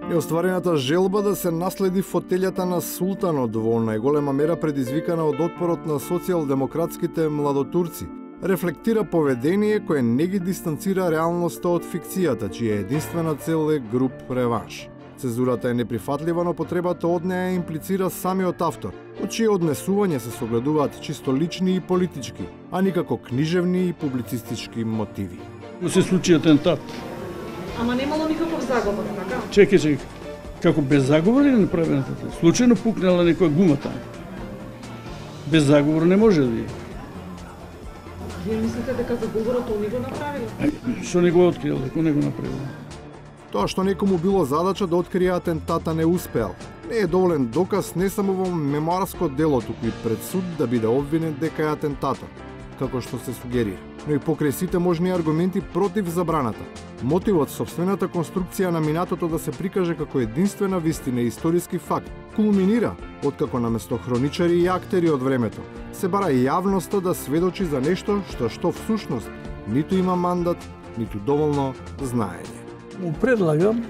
Неостварената желба да се наследи фотелјата на султанот во најголема мера предизвикана од отпорот на социјалдемократските младотурци, рефлектира поведение кое не ги дистанцира реалноста од фикцијата, чија единствена цел е груб реванш. Цензурата е неприфатлива, но потребата од неја имплицира самиот автор, од чие однесување се согледуваат чисто лични и политички, а никако книжевни и публицистички мотиви. Се случи атентат. Ама немало никаков заговор, така? Чекај, како без заговор ли направен атентат? Случајно пукнала некоја гума таму. Без заговор не може да е. Вие мислите дека заговорот они го направило? Што не го открил, дека не го направил? Тоа што некому било задача да открие атентата не успеал. Не е доволен доказ не само во мемоарско дело, туку и пред суд да биде обвинен дека е атентатор, како што се сугерира, но и покрај сите можни аргументи против забраната. Мотивот собствената конструкција на минатото да се прикаже како единствена вистина и историски факт кулминира откако наместо хроничари и актери од времето се бара јавноста да сведочи за нешто што всушност ниту има мандат, ниту доволно знаење. Му предлагам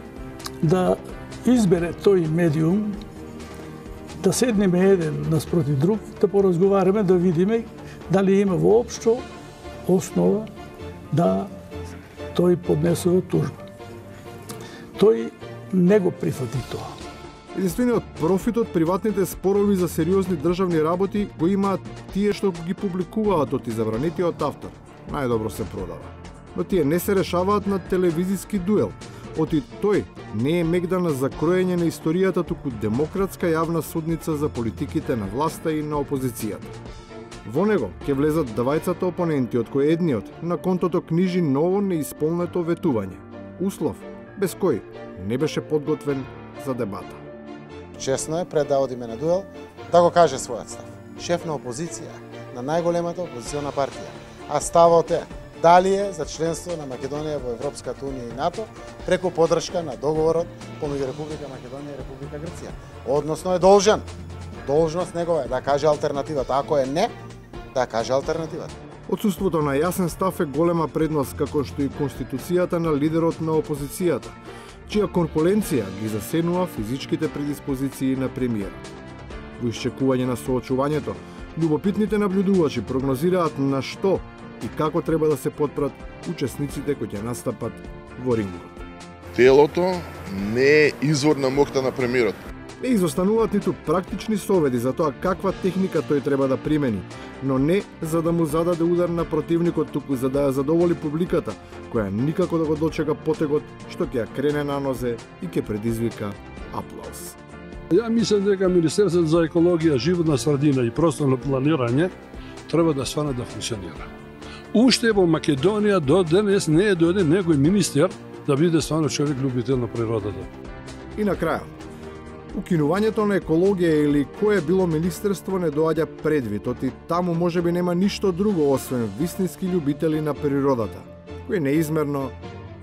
да избере тој медиум, да седнеме еден наспроти друг, да поразговараме, да видиме дали има воопшто основа да тој поднесува тужба. Тој не го прифати тоа. Единствениот профит од приватните спорови за сериозни државни работи го имаат тие што ги публикуваат од изабранетиот автор. Најдобро се продава. Но тие не се решаваат на телевизиски дуел. Оти тој не е мегдан за кроење на историјата, туку демократска јавна судница за политиките на власта и на опозицијата. Во него ќе влезат двајцата опоненти, од кои едниот на контото книжи ново неисполнето ветување. Услов без кој не беше подготвен за дебата. Чесно е пред да одиме на дуел да го каже својот став. Шеф на опозиција на најголемата опозициона партија. А ставот е дали е за членство на Македонија во Европската унија и НАТО преку поддршка на договорот помеѓу Република Македонија и Република Грција. Односно е должен. Должност негова е да каже алтернативата. Ако е не, да каже алтернативата. Отсуството на јасен став е голема предност, како што и конституцијата на лидерот на опозицијата, чија конкуренција ги засенува физичките предиспозиции на премиерот. Во исчекување на соочувањето, љубопитните наблюдувачи прогнозираат на што и како треба да се потпрат учесниците кои ќе настапат во рингот. Телото не е извор на мокта на премиерот. Не изостануваат ниту практични совети за тоа каква техника тој треба да примени, но не за да му зададе удар на противникот, туку за да ја задоволи публиката, која никако да го дочека потегот што ќе ја крене на нозе и ќе предизвика аплауз. Ја мислам дека Министерството за екологија, животна средина и просторно планирање треба да сване да функционира. Уште во Македонија до денес не е дојде некој министер да биде стварно човек љубител на природата. И на крајот, укинувањето на екологија или кое било министерство не доаѓа предвид, оти таму можеби нема ништо друго освен вистински љубители на природата, кои неизмерно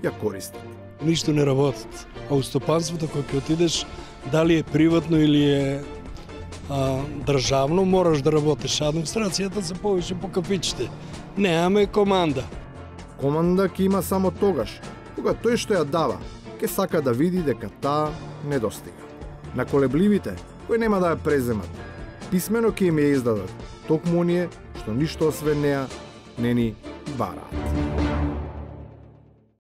ја користат. Ништо не работат, а у стопанството кога ќе отидеш, дали е приватно или е државно, мораш да работиш. Администрацијата се повише по кафичите. Немаме команда. Команда ќе има само тогаш, кога тој што ја дава, ќе сака да види дека таа не достига. На колебливите, кои нема да ја преземат, писмено ќе им ја издадат, токму оние што ништо освен неа не ни бараат.